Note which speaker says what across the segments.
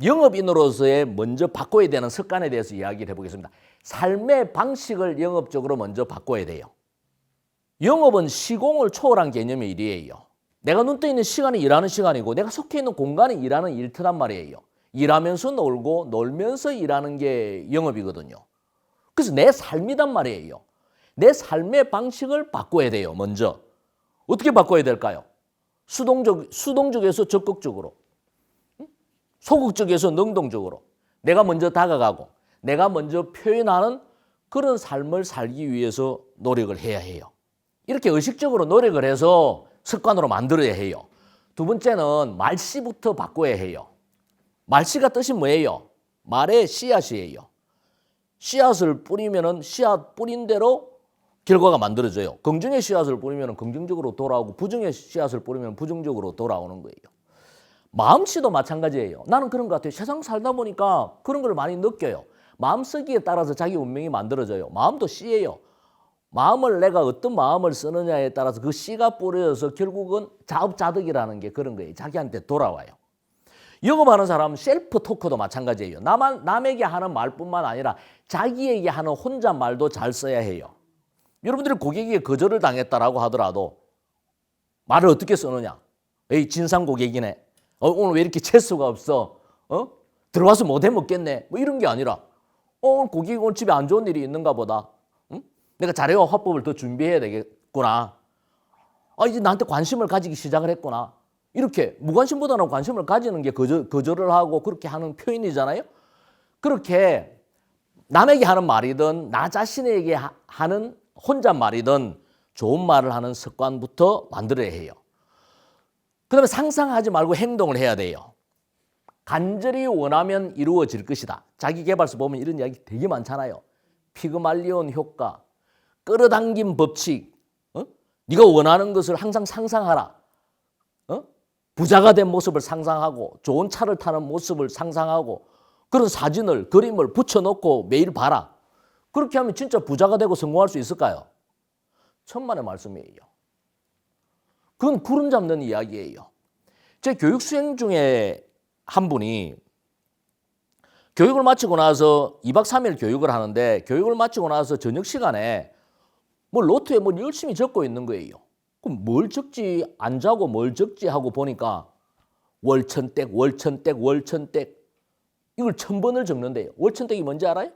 Speaker 1: 영업인으로서의 먼저 바꿔야 되는 습관에 대해서 이야기를 해보겠습니다. 삶의 방식을 영업적으로 먼저 바꿔야 돼요. 영업은 시공을 초월한 개념의 일이에요. 내가 눈 떠 있는 시간이 일하는 시간이고 내가 속해 있는 공간이 일하는 일터란 말이에요. 일하면서 놀고 놀면서 일하는 게 영업이거든요. 그래서 내 삶이란 말이에요. 내 삶의 방식을 바꿔야 돼요. 먼저. 어떻게 바꿔야 될까요? 수동적에서 적극적으로, 소극적에서 능동적으로 내가 먼저 다가가고 내가 먼저 표현하는 그런 삶을 살기 위해서 노력을 해야 해요. 이렇게 의식적으로 노력을 해서 습관으로 만들어야 해요. 두 번째는 말씨부터 바꿔야 해요. 말씨가 뜻이 뭐예요? 말의 씨앗이에요. 씨앗을 뿌리면은 씨앗 뿌린 대로 결과가 만들어져요. 긍정의 씨앗을 뿌리면 긍정적으로 돌아오고 부정의 씨앗을 뿌리면 부정적으로 돌아오는 거예요. 마음씨도 마찬가지예요. 나는 그런 것 같아요. 세상 살다 보니까 그런 걸 많이 느껴요. 마음쓰기에 따라서 자기 운명이 만들어져요. 마음도 씨예요. 마음을 내가 어떤 마음을 쓰느냐에 따라서 그 씨가 뿌려져서 결국은 자업자득이라는 게 그런 거예요. 자기한테 돌아와요. 영업하는 사람은 셀프 토크도 마찬가지예요. 남에게 하는 말뿐만 아니라 자기에게 하는 혼잣말도 잘 써야 해요. 여러분들이 고객에게 거절을 당했다라고 하더라도 말을 어떻게 쓰느냐? 에이, 진상 고객이네. 오늘 왜 이렇게 재수가 없어? 들어와서 못 해먹겠네. 뭐 이런 게 아니라 오늘 고객이 오늘 집에 안 좋은 일이 있는가 보다. 내가 자료와 화법을 더 준비해야 되겠구나. 이제 나한테 관심을 가지기 시작을 했구나. 이렇게 무관심보다는 관심을 가지는 게 거절을 하고 그렇게 하는 표현이잖아요. 그렇게 남에게 하는 말이든 나 자신에게 하는 혼잣말이든 좋은 말을 하는 습관부터 만들어야 해요. 그 다음에 상상하지 말고 행동을 해야 돼요. 간절히 원하면 이루어질 것이다. 자기계발서 보면 이런 이야기 되게 많잖아요. 피그말리온 효과, 끌어당김 법칙, 네가 원하는 것을 항상 상상하라. 부자가 된 모습을 상상하고 좋은 차를 타는 모습을 상상하고 그런 사진을, 그림을 붙여놓고 매일 봐라. 그렇게 하면 진짜 부자가 되고 성공할 수 있을까요? 천만의 말씀이에요. 그건 구름 잡는 이야기예요. 제 교육 수행 중에 한 분이 교육을 마치고 나서 2박 3일 교육을 하는데 교육을 마치고 나서 저녁 시간에 노트에 열심히 적고 있는 거예요. 그럼 뭘 적지, 안 자고 뭘 적지 하고 보니까 월천댁, 월천댁, 월천댁 이걸 1000번을 적는데요. 월천댁이 뭔지 알아요?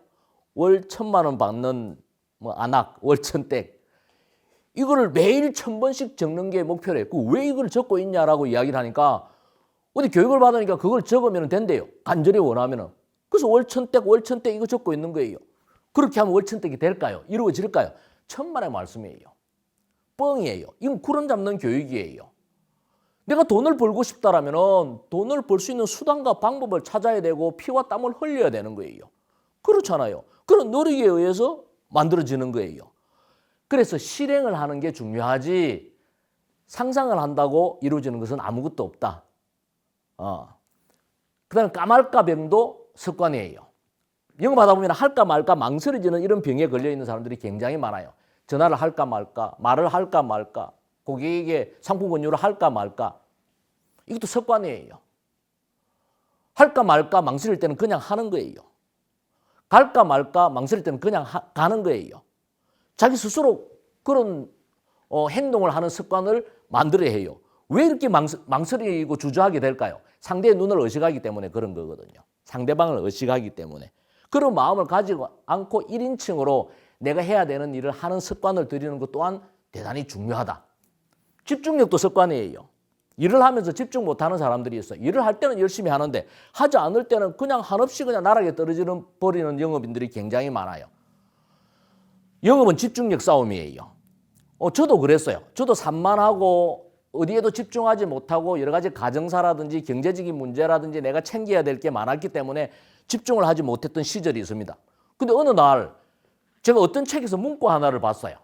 Speaker 1: 월 1000만 원 받는 안악, 월천댁. 이거를 매일 1000번씩 적는 게 목표래. 왜 이걸 적고 있냐라고 이야기를 하니까 어디 교육을 받으니까 그걸 적으면 된대요. 간절히 원하면은. 그래서 월천댁, 월천댁 이거 적고 있는 거예요. 그렇게 하면 월천댁이 될까요? 이루어질까요? 천만의 말씀이에요. 뻥이에요. 이건 구름 잡는 교육이에요. 내가 돈을 벌고 싶다라면 돈을 벌 수 있는 수단과 방법을 찾아야 되고 피와 땀을 흘려야 되는 거예요. 그렇잖아요. 그런 노력에 의해서 만들어지는 거예요. 그래서 실행을 하는 게 중요하지 상상을 한다고 이루어지는 것은 아무것도 없다. 그다음에 까말까 병도 습관이에요. 영업하다 보면 할까 말까 망설여지는 이런 병에 걸려있는 사람들이 굉장히 많아요. 전화를 할까 말까, 말을 할까 말까, 고객에게 상품 권유를 할까 말까. 이것도 습관이에요. 할까 말까 망설일 때는 그냥 하는 거예요. 갈까 말까 망설일 때는 그냥 가는 거예요. 자기 스스로 그런 행동을 하는 습관을 만들어야 해요. 왜 이렇게 망설이고 주저하게 될까요? 상대의 눈을 의식하기 때문에 그런 거거든요. 상대방을 의식하기 때문에. 그런 마음을 가지고 않고 1인칭으로 내가 해야 되는 일을 하는 습관을 들이는 것 또한 대단히 중요하다. 집중력도 습관이에요. 일을 하면서 집중 못하는 사람들이 있어요. 일을 할 때는 열심히 하는데 하지 않을 때는 그냥 한없이 그냥 나락에 버리는 영업인들이 굉장히 많아요. 영업은 집중력 싸움이에요. 저도 그랬어요. 저도 산만하고 어디에도 집중하지 못하고 여러 가지 가정사라든지 경제적인 문제라든지 내가 챙겨야 될 게 많았기 때문에 집중을 하지 못했던 시절이 있습니다. 근데 어느 날 제가 어떤 책에서 문구 하나를 봤어요.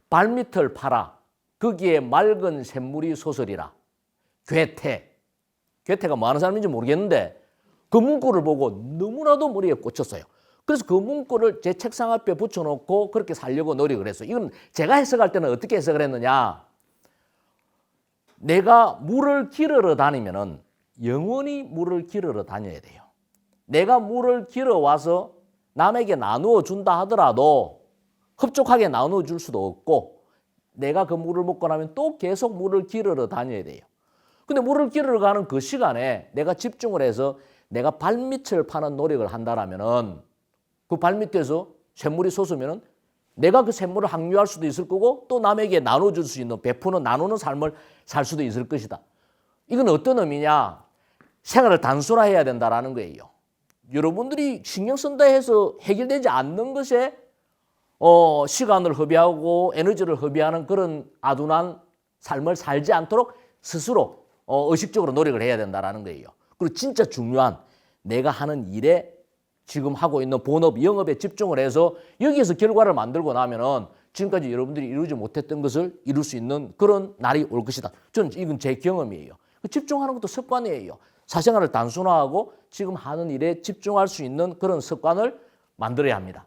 Speaker 1: 발밑을 파라. 거기에 맑은 샘물이 솟으리라. 괴테. 괴테가 뭐 하는 사람인지 모르겠는데 그 문구를 보고 너무나도 머리에 꽂혔어요. 그래서 그 문구를 제 책상 앞에 붙여놓고 그렇게 살려고 노력을 했어요. 이건 제가 해석할 때는 어떻게 해석을 했느냐. 내가 물을 기르러 다니면은 영원히 물을 길으러 다녀야 돼요. 내가 물을 길어와서 남에게 나누어 준다 하더라도 흡족하게 나누어 줄 수도 없고 내가 그 물을 먹고 나면 또 계속 물을 길으러 다녀야 돼요. 근데 물을 길으러 가는 그 시간에 내가 집중을 해서 내가 발밑을 파는 노력을 한다라면은 그 발밑에서 샘물이 솟으면은 내가 그 샘물을 항유할 수도 있을 거고 또 남에게 나눠줄 수 있는 베푸는 나누는 삶을 살 수도 있을 것이다. 이건 어떤 의미냐? 생활을 단순화해야 된다라는 거예요. 여러분들이 신경 쓴다 해서 해결되지 않는 것에 시간을 허비하고 에너지를 허비하는 그런 아둔한 삶을 살지 않도록 스스로 의식적으로 노력을 해야 된다는 거예요. 그리고 진짜 중요한 내가 하는 일에 지금 하고 있는 본업, 영업에 집중을 해서 여기에서 결과를 만들고 나면은 지금까지 여러분들이 이루지 못했던 것을 이룰 수 있는 그런 날이 올 것이다. 저는 이건 제 경험이에요. 집중하는 것도 습관이에요. 사생활을 단순화하고 지금 하는 일에 집중할 수 있는 그런 습관을 만들어야 합니다.